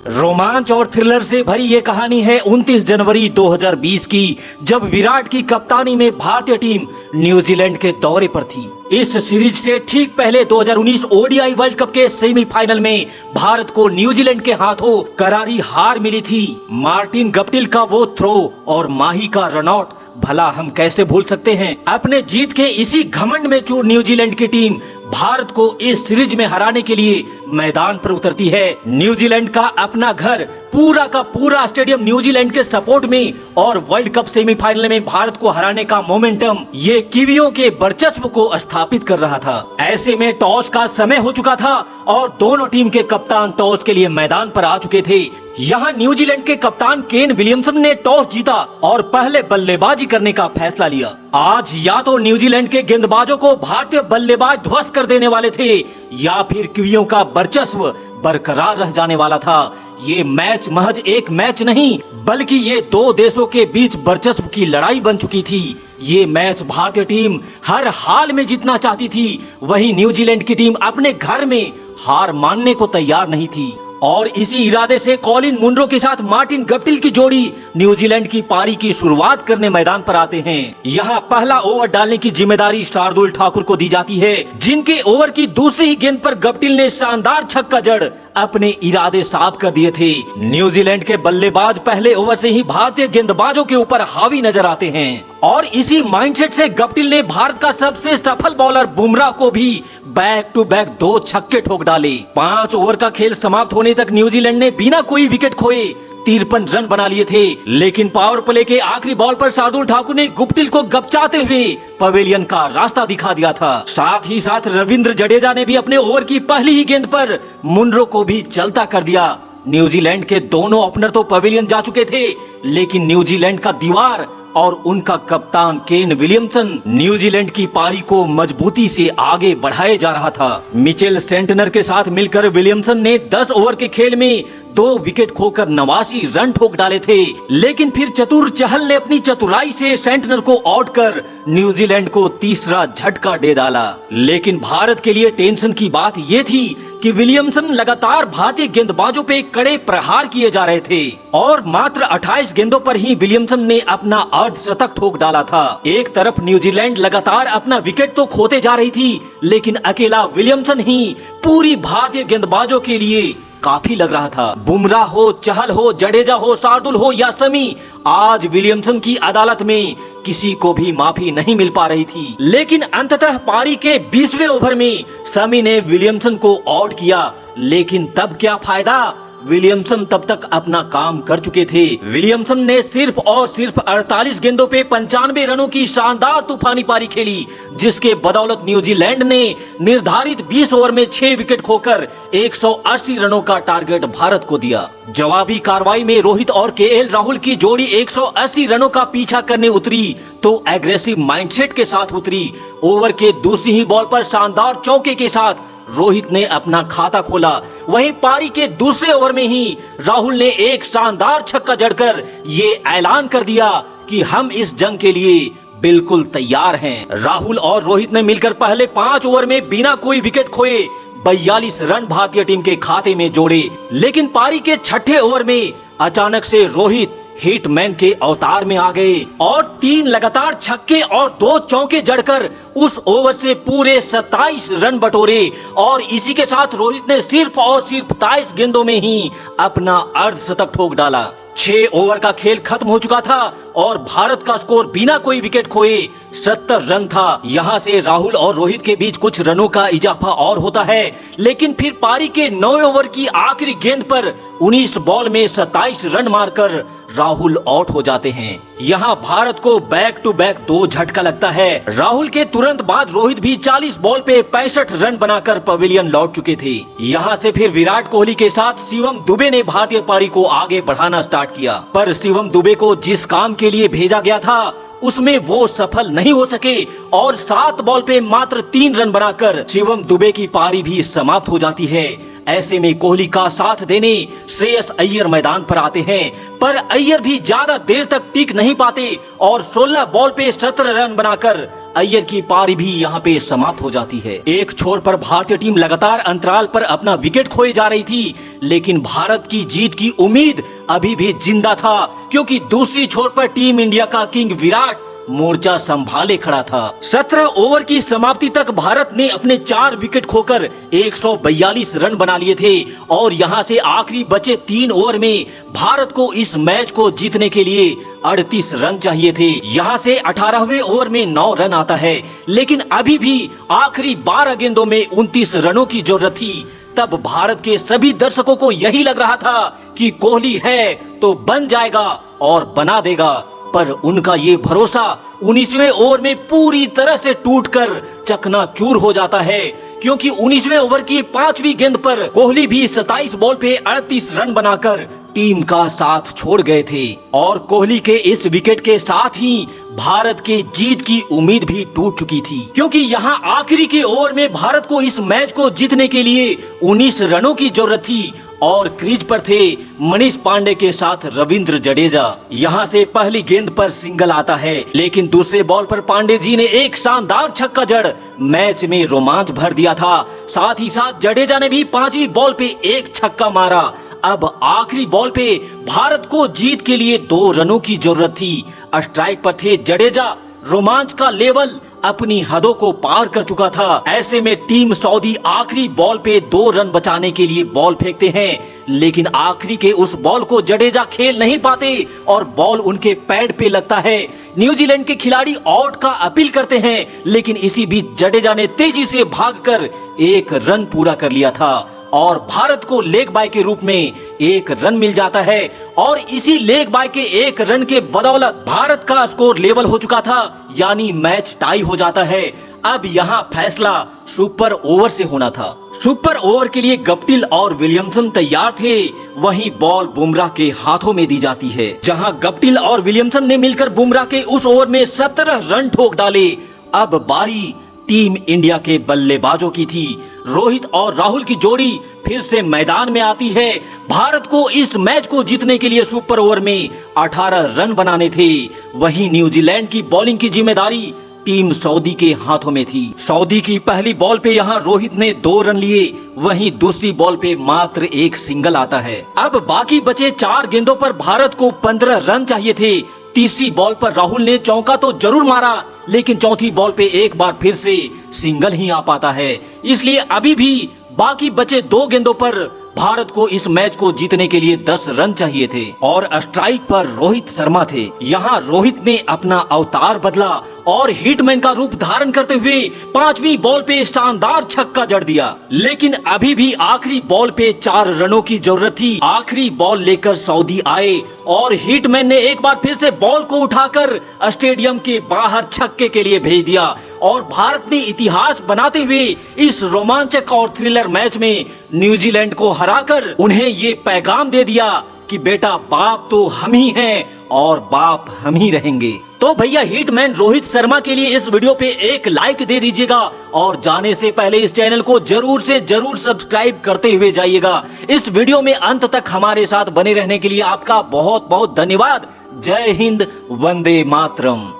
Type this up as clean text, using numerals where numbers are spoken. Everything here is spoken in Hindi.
रोमांच और थ्रिलर से भरी ये कहानी है 29 जनवरी 2020 की, जब विराट की कप्तानी में भारतीय टीम न्यूजीलैंड के दौरे पर थी। इस सीरीज से ठीक पहले 2019 ओडीआई वर्ल्ड कप के सेमीफाइनल में भारत को न्यूजीलैंड के हाथों करारी हार मिली थी। मार्टिन गप्टिल का वो थ्रो और माही का रनआउट भला हम कैसे भूल सकते हैं। अपने जीत के इसी घमंड में चूर न्यूजीलैंड की टीम भारत को इस सीरीज में हराने के लिए मैदान पर उतरती है। न्यूजीलैंड का अपना घर, पूरा का पूरा स्टेडियम न्यूजीलैंड के सपोर्ट में, और वर्ल्ड कप सेमीफाइनल में भारत को हराने का मोमेंटम ये कीवियों के वर्चस्व को स्थापित कर रहा था। ऐसे में टॉस का समय हो चुका था और दोनों टीम के कप्तान टॉस के लिए मैदान पर आ चुके थे। यहाँ न्यूजीलैंड के कप्तान केन विलियमसन ने टॉस जीता और पहले बल्लेबाजी करने का फैसला लिया। आज या तो न्यूजीलैंड के गेंदबाजों को भारतीय बल्लेबाज ध्वस्त कर देने वाले थे या फिर कीवियों का वर्चस्व बरकरार रह जाने वाला था। ये मैच महज एक मैच नहीं, बल्कि ये दो देशों के बीच वर्चस्व की लड़ाई बन चुकी थी। ये मैच भारतीय टीम हर हाल में जीतना चाहती थी, वहीं न्यूजीलैंड की टीम अपने घर में हार मानने को तैयार नहीं थी। और इसी इरादे से कॉलिन मुनरो के साथ मार्टिन गप्टिल की जोड़ी न्यूजीलैंड की पारी की शुरुआत करने मैदान पर आते हैं। यहाँ पहला ओवर डालने की जिम्मेदारी शार्दुल ठाकुर को दी जाती है, जिनके ओवर की दूसरी ही गेंद पर गप्टिल ने शानदार छक्का जड़ अपने इरादे साफ कर दिए थे। न्यूजीलैंड के बल्लेबाज पहले ओवर से ही भारतीय गेंदबाजों के ऊपर हावी नजर आते हैं और इसी माइंडसेट से गप्टिल ने भारत का सबसे सफल बॉलर बुमराह को भी बैक टू बैक 2 छक्के ठोक डाले। 5 ओवर का खेल समाप्त होने तक न्यूजीलैंड ने बिना कोई विकेट खोए 53 रन बना लिए थे, लेकिन पावर प्ले के आखिरी बॉल पर शार्दुल ठाकुर ने गप्टिल को गपचाते हुए पवेलियन का रास्ता दिखा दिया था। साथ ही साथ रविंद्र जडेजा ने भी अपने ओवर की पहली ही गेंद पर मुनरो को भी चलता कर दिया। न्यूजीलैंड के दोनों ओपनर तो पवेलियन जा चुके थे, लेकिन न्यूजीलैंड का दीवार और उनका कप्तान केन विलियमसन न्यूजीलैंड की पारी को मजबूती से आगे बढ़ाए जा रहा था। मिचेल सेंटनर के साथ मिलकर विलियमसन ने 10 ओवर के खेल में 2 विकेट खोकर 89 रन ठोक डाले थे, लेकिन फिर चतुर चहल ने अपनी चतुराई से सेंटनर को आउट कर न्यूजीलैंड को तीसरा झटका दे डाला। लेकिन भारत के लिए टेंशन की बात ये थी कि विलियमसन लगातार भारतीय गेंदबाजों पे कड़े प्रहार किए जा रहे थे और मात्र 28 गेंदों पर ही विलियमसन ने अपना अर्धशतक ठोक डाला था। एक तरफ न्यूजीलैंड लगातार अपना विकेट तो खोते जा रही थी, लेकिन अकेला विलियमसन ही पूरी भारतीय गेंदबाजों के लिए काफी लग रहा था। बुमराह हो, चहल हो, जडेजा हो, शार्दुल हो या शमी, आज विलियमसन की अदालत में किसी को भी माफी नहीं मिल पा रही थी। लेकिन अंततः पारी के 20वें ओवर में शमी ने विलियमसन को आउट किया, लेकिन तब क्या फायदा, विलियमसन तब तक अपना काम कर चुके थे। विलियमसन ने सिर्फ और सिर्फ 48 गेंदों पे 95 रनों की शानदार तूफानी पारी खेली, जिसके बदौलत न्यूजीलैंड ने निर्धारित 20 ओवर में 6 विकेट खोकर 180 रनों का टारगेट भारत को दिया। जवाबी कार्रवाई में रोहित और केएल राहुल की जोड़ी 180 रनों का पीछा करने उतरी तो एग्रेसिव माइंडसेट के साथ उतरी। ओवर के दूसरी ही बॉल पर शानदार चौके के साथ रोहित ने अपना खाता खोला। वहीं पारी के दूसरे ओवर में ही राहुल ने एक शानदार छक्का जड़कर ये ऐलान कर दिया कि हम इस जंग के लिए बिल्कुल तैयार हैं। राहुल और रोहित ने मिलकर पहले 5 ओवर में बिना कोई विकेट खोए 42 रन भारतीय टीम के खाते में जोड़े, लेकिन पारी के 6ठे ओवर में अचानक से रोहित हिटमैन के अवतार में आ गए और 3 लगातार छक्के और 2 चौके जड़कर उस ओवर से पूरे 27 रन बटोरे और इसी के साथ रोहित ने सिर्फ और सिर्फ 27 गेंदों में ही अपना अर्धशतक ठोक डाला। 6 ओवर का खेल खत्म हो चुका था और भारत का स्कोर बिना कोई विकेट खोए 70 रन था। यहाँ से राहुल और रोहित के बीच कुछ रनों का इजाफा और होता है, लेकिन फिर पारी के 9वें ओवर की आखिरी गेंद पर 19 बॉल में 27 रन मारकर राहुल आउट हो जाते हैं। यहाँ भारत को बैक टू बैक 2 झटका लगता है। राहुल के तुरंत बाद रोहित भी 40 बॉल पे 65 रन बनाकर पवेलियन लौट चुके थे। यहाँ से फिर विराट कोहली के साथ शिवम दुबे ने भारतीय पारी को आगे बढ़ाना स्टार्ट किया, पर शिवम दुबे को जिस काम के लिए भेजा गया था उसमें वो सफल नहीं हो सके और 7 बॉल पे मात्र 3 रन बनाकर शिवम दुबे की पारी भी समाप्त हो जाती है। ऐसे में कोहली का साथ देने श्रेयस अय्यर मैदान पर आते हैं, पर अय्यर भी ज्यादा देर तक टिक नहीं पाते और 16 बॉल पे 17 रन बनाकर अय्यर की पारी भी यहाँ पे समाप्त हो जाती है। एक छोर पर भारतीय टीम लगातार अंतराल पर अपना विकेट खोए जा रही थी, लेकिन भारत की जीत की उम्मीद अभी भी जिंदा था, क्योंकि दूसरी छोर पर टीम इंडिया का किंग विराट मोर्चा संभाले खड़ा था। 17 ओवर की समाप्ति तक भारत ने अपने 4 विकेट खोकर 142 रन बना लिए थे और यहां से आखिरी बचे 3 ओवर में भारत को इस मैच को जीतने के लिए 38 रन चाहिए थे। यहां से 18वें ओवर में 9 रन आता है, लेकिन अभी भी आखिरी 12 गेंदों में 29 रनों की जरूरत थी। तब भारत के सभी दर्शकों को यही लग रहा था कि कोहली है तो बन जाएगा और बना देगा, पर उनका ये भरोसा 19वें ओवर में पूरी तरह से टूटकर चकनाचूर हो जाता है, क्योंकि 19वें ओवर की 5वीं गेंद पर कोहली भी 27 बॉल पे 38 रन बनाकर टीम का साथ छोड़ गए थे और कोहली के इस विकेट के साथ ही भारत के जीत की उम्मीद भी टूट चुकी थी, क्योंकि यहां आखिरी के ओवर में भारत को इस मैच को जीतने के लिए 19 रनों की जरूरत थी और क्रीज पर थे मनीष पांडे के साथ रविंद्र जडेजा। यहां से पहली गेंद पर सिंगल आता है, लेकिन दूसरे बॉल पर पांडे जी ने एक शानदार छक्का जड़ मैच में रोमांच भर दिया था। साथ ही साथ जडेजा ने भी 5वीं बॉल पे एक छक्का मारा। अब आखिरी बॉल पे भारत को जीत के लिए 2 रनों की जरूरत थी। स्ट्राइक पर थे जडेजा। रोमांच का लेवल अपनी हदों को पार कर चुका था। ऐसे में टीम सऊदी आखिरी बॉल पे 2 रन बचाने के लिए बॉल फेंकते हैं, लेकिन आखिरी के उस बॉल को जडेजा खेल नहीं पाते और बॉल उनके पैड पे लगता है। न्यूजीलैंड के खिलाड़ी आउट का अपील करते हैं, लेकिन इसी बीच जडेजा ने तेजी से भागकर 1 रन पूरा कर लिया था और भारत को लेग बाय के रूप में 1 रन मिल जाता है और इसी लेग बाय के 1 रन के बदौलत भारत का स्कोर लेवल हो चुका था, यानी मैच टाई हो जाता है। अब यहाँ फैसला सुपर ओवर से होना था। सुपर ओवर के लिए गप्टिल और विलियमसन तैयार थे, वहीं बॉल बुमराह के हाथों में दी जाती है। जहां गप्टिल और विलियमसन ने मिलकर बुमराह के उस ओवर में 17 रन ठोक डाले। अब बारी टीम इंडिया के बल्लेबाजों की थी। रोहित और राहुल की जोड़ी फिर से मैदान में आती है। भारत को इस मैच को जीतने के लिए सुपर ओवर में 18 रन बनाने थे। वहीं न्यूजीलैंड की बॉलिंग की जिम्मेदारी टीम सऊदी के हाथों में थी। सऊदी की पहली बॉल पे यहां रोहित ने 2 रन लिए, वहीं दूसरी बॉल पे मात्र 1 सिंगल आता है। अब बाकी बचे 4 गेंदों पर भारत को 15 रन चाहिए थे। तीसरी बॉल पर राहुल ने चौका तो जरूर मारा, लेकिन चौथी बॉल पे एक बार फिर से सिंगल ही आ पाता है। इसलिए अभी भी बाकी बचे 2 गेंदों पर भारत को इस मैच को जीतने के लिए 10 रन चाहिए थे और स्ट्राइक पर रोहित शर्मा थे। यहाँ रोहित ने अपना अवतार बदला और हिटमैन का रूप धारण करते हुए 5वीं बॉल पे शानदार छक्का जड़ दिया, लेकिन अभी भी आखिरी बॉल पे 4 रनों की जरूरत थी। आखिरी बॉल लेकर सऊदी आए और हिटमैन ने एक बार फिर से बॉल को उठाकर स्टेडियम के बाहर छक्के के लिए भेज दिया और भारत ने इतिहास बनाते हुए इस रोमांचक और थ्रिलर मैच में न्यूजीलैंड को हराकर उन्हें ये पैगाम दे दिया कि बेटा बाप तो हम ही हैं और बाप हम ही रहेंगे। तो भैया हिटमैन रोहित शर्मा के लिए इस वीडियो पे एक लाइक दे दीजिएगा और जाने से पहले इस चैनल को जरूर से जरूर सब्सक्राइब करते हुए जाइएगा। इस वीडियो में अंत तक हमारे साथ बने रहने के लिए आपका बहुत बहुत धन्यवाद। जय हिंद, वंदे मातरम।